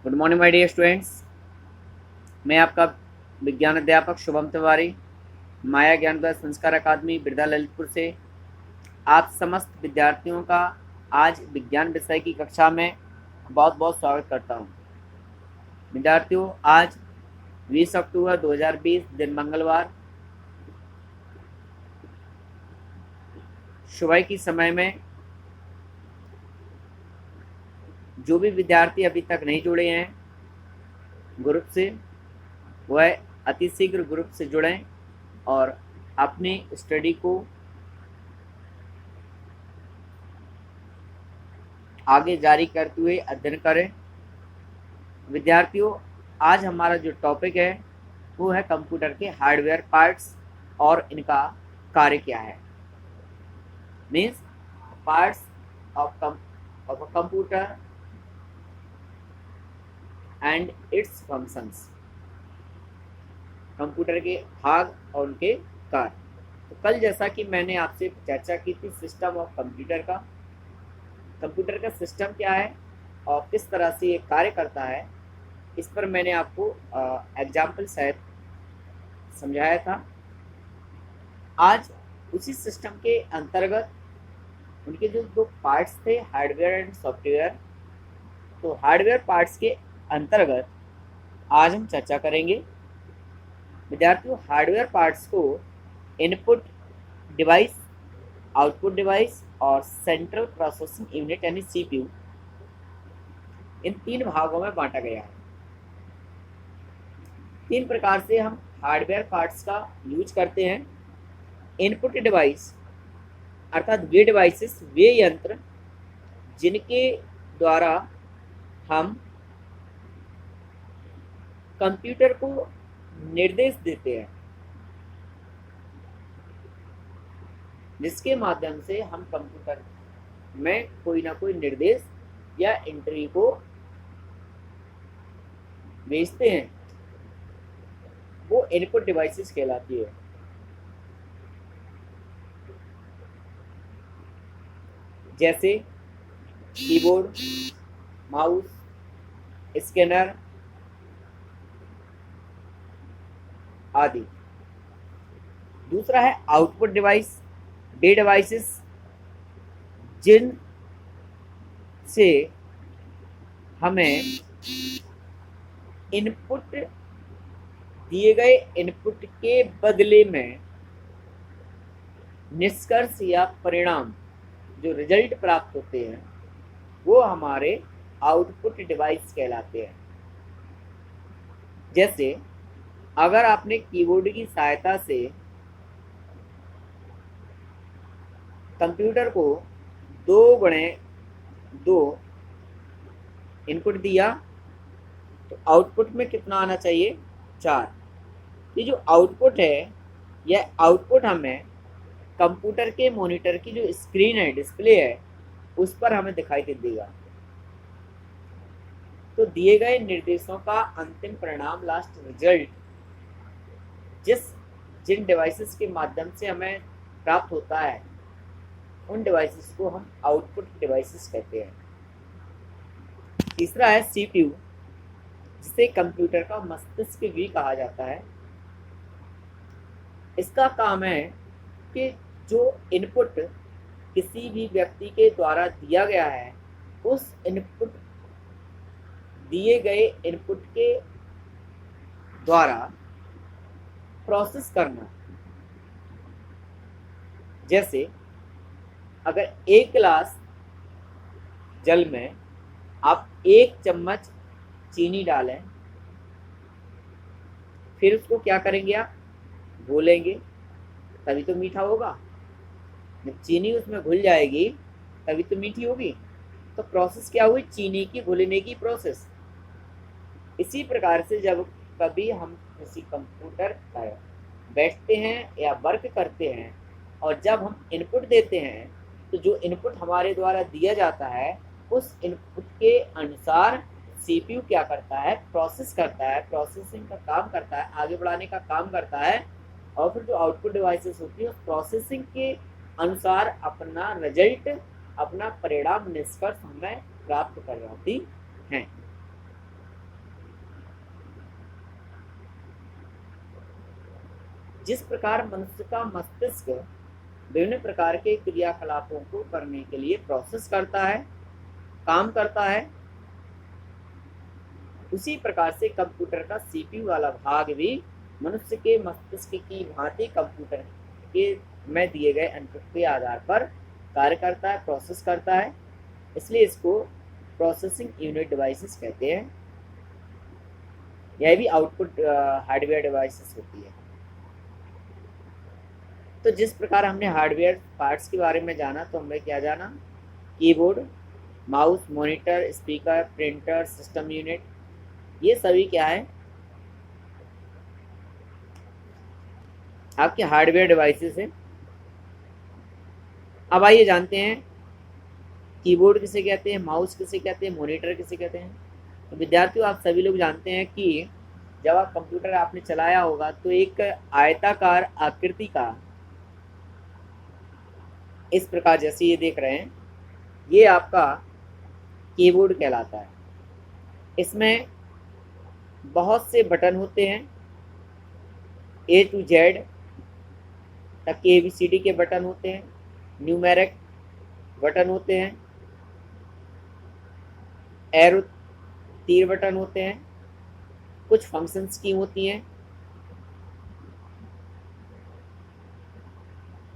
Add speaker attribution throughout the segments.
Speaker 1: Good morning my dear students. मैं आपका विज्ञान अध्यापक शुभम तिवारी, माया ज्ञानोदय संस्कार अकादमी बिरधा ललितपुर से आप समस्त विद्यार्थियों का आज विज्ञान विषय की कक्षा में बहुत बहुत स्वागत करता हूं। विद्यार्थियों, आज 20 अक्टूबर 2020 दिन मंगलवार सुबह की समय में जो भी विद्यार्थी अभी तक नहीं जुड़े हैं ग्रुप से, वह अति शीघ्र ग्रुप से जुड़ें और अपनी स्टडी को आगे जारी करते हुए अध्ययन करें। विद्यार्थियों, आज हमारा जो टॉपिक है वो है कंप्यूटर के हार्डवेयर पार्ट्स और इनका कार्य क्या है। Means parts of a computer and it's functions, computer के भाग और उनके कार्य। तो कल जैसा कि मैंने आपसे चर्चा की थी सिस्टम ऑफ कंप्यूटर का, कंप्यूटर का सिस्टम क्या है और किस तरह से ये कार्य करता है, इस पर मैंने आपको एग्जाम्पल सहित समझाया था। आज उसी सिस्टम के अंतर्गत उनके जो दो पार्ट्स थे, हार्डवेयर एंड सॉफ्टवेयर, तो हार्डवेयर पार्ट्स के अंतर्गत आज हम चर्चा करेंगे। विद्यार्थियों, हार्डवेयर पार्ट्स को इनपुट डिवाइस, आउटपुट डिवाइस और सेंट्रल प्रोसेसिंग यूनिट यानी सीपीयू, इन तीन भागों में बांटा गया है। तीन प्रकार से हम हार्डवेयर पार्ट्स का यूज करते हैं। इनपुट डिवाइस अर्थात वे डिवाइसेस, वे यंत्र जिनके द्वारा हम कंप्यूटर को निर्देश देते हैं, जिसके माध्यम से हम कंप्यूटर में कोई ना कोई निर्देश या एंट्री को भेजते हैं, वो इनपुट डिवाइसेस कहलाती है। जैसे कीबोर्ड, माउस, स्कैनर आदि। दूसरा है आउटपुट डिवाइस, वे डिवाइसेस जिन से हमें इनपुट, दिए गए इनपुट के बदले में निष्कर्ष या परिणाम, जो रिजल्ट प्राप्त होते हैं, वो हमारे आउटपुट डिवाइस कहलाते हैं। जैसे अगर आपने कीबोर्ड की सहायता से कंप्यूटर को 2x2 इनपुट दिया तो आउटपुट में कितना आना चाहिए? 4। ये जो आउटपुट है, यह आउटपुट हमें कंप्यूटर के मॉनिटर की जो स्क्रीन है, डिस्प्ले है, उस पर हमें दिखाई दे देगा। तो दिए गए निर्देशों का अंतिम परिणाम, लास्ट रिजल्ट, जिन डिवाइसेस के माध्यम से हमें प्राप्त होता है, उन डिवाइसेस को हम आउटपुट डिवाइसेस कहते हैं। तीसरा है सीपीयू, जिसे कंप्यूटर का मस्तिष्क भी कहा जाता है। इसका काम है कि जो इनपुट किसी भी व्यक्ति के द्वारा दिया गया है, उस इनपुट, दिए गए इनपुट के द्वारा प्रोसेस करना। जैसे अगर एक गिलास जल में आप 1 चम्मच चीनी डालें, फिर उसको क्या करेंगे? आप घोलेंगे, तभी तो मीठा होगा। जब चीनी उसमें घुल जाएगी तभी तो मीठी होगी। तो प्रोसेस क्या हुई? चीनी की घुलने की प्रोसेस। इसी प्रकार से जब कभी हम किसी कंप्यूटर पर बैठते हैं या वर्क करते हैं और जब हम इनपुट देते हैं, तो जो इनपुट हमारे द्वारा दिया जाता है, उस इनपुट के अनुसार सीपीयू क्या करता है? प्रोसेस करता है, प्रोसेसिंग का काम करता है, आगे बढ़ाने का काम करता है। और फिर जो आउटपुट डिवाइसेस होती है, उस प्रोसेसिंग के अनुसार अपना रिजल्ट, अपना परिणाम, निष्कर्ष हमें प्राप्त करवाती हैं। जिस प्रकार मनुष्य का मस्तिष्क विभिन्न प्रकार के क्रियाकलापों को करने के लिए प्रोसेस करता है, काम करता है, उसी प्रकार से कंप्यूटर का सीपीयू वाला भाग भी मनुष्य के मस्तिष्क की भांति कंप्यूटर के में दिए गए इनपुट के आधार पर कार्य करता है, प्रोसेस करता है। इसलिए इसको प्रोसेसिंग यूनिट डिवाइसेस कहते हैं। यह भी आउटपुट हार्डवेयर डिवाइसेस होती है। तो जिस प्रकार हमने हार्डवेयर पार्ट्स के बारे में जाना, तो हमने क्या जाना? Keyboard, mouse, monitor, speaker, printer, system unit, ये सभी क्या है? आपके हार्डवेयर डिवाइसेस हैं। अब आइए जानते हैं कीबोर्ड किसे कहते हैं, माउस किसे कहते हैं, मॉनिटर किसे कहते हैं। तो विद्यार्थियों, आप सभी लोग जानते हैं कि जब आप कंप्यूटर आपने चलाया होगा तो एक आयताकार आकृति का, इस प्रकार जैसे ये देख रहे हैं, ये आपका कीबोर्ड कहलाता है। इसमें बहुत से बटन होते हैं, A to Z तक के ABCD के बटन होते हैं, न्यूमेरिक बटन होते हैं, एरो तीर बटन होते हैं, कुछ फंक्शंस की होती हैं।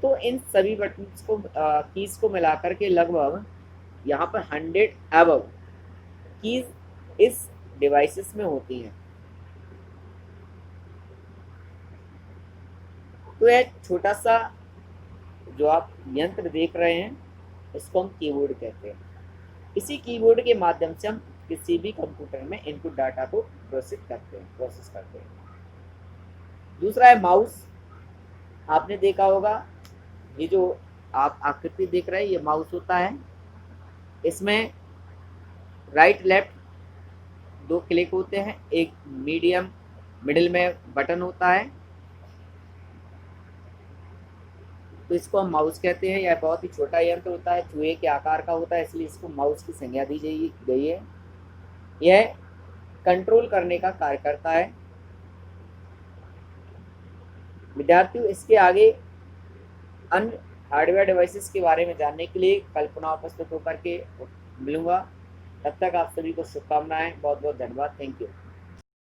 Speaker 1: तो इन सभी बटन्स को कीज को मिलाकर के लगभग यहाँ पर 100 अबव कीज इस डिवाइसेस में होती हैं। तो यह छोटा सा जो आप यंत्र देख रहे हैं, इसको हम कीबोर्ड कहते हैं। इसी कीबोर्ड के माध्यम से हम किसी भी कंप्यूटर में इनपुट डाटा को प्रोसेस करते हैं। दूसरा है माउस। आपने देखा होगा, ये जो आप आकृति देख रहे हैं, ये माउस होता है। इसमें राइट लेफ्ट 2 क्लिक होते हैं, एक मिडिल में बटन होता है, तो इसको हम माउस कहते हैं। यह बहुत ही छोटा यंत्र होता है, चूहे के आकार का होता है, इसलिए इसको माउस की संज्ञा दी गई है। यह कंट्रोल करने का कार्य करता है। विद्यार्थियों, इसके आगे अन्य हार्डवेयर डिवाइसेस के बारे में जानने के लिए कल्पना उपस्थित होकर के मिलूंगा। तब तक आप सभी को शुभकामनाएं। बहुत बहुत धन्यवाद। Thank you.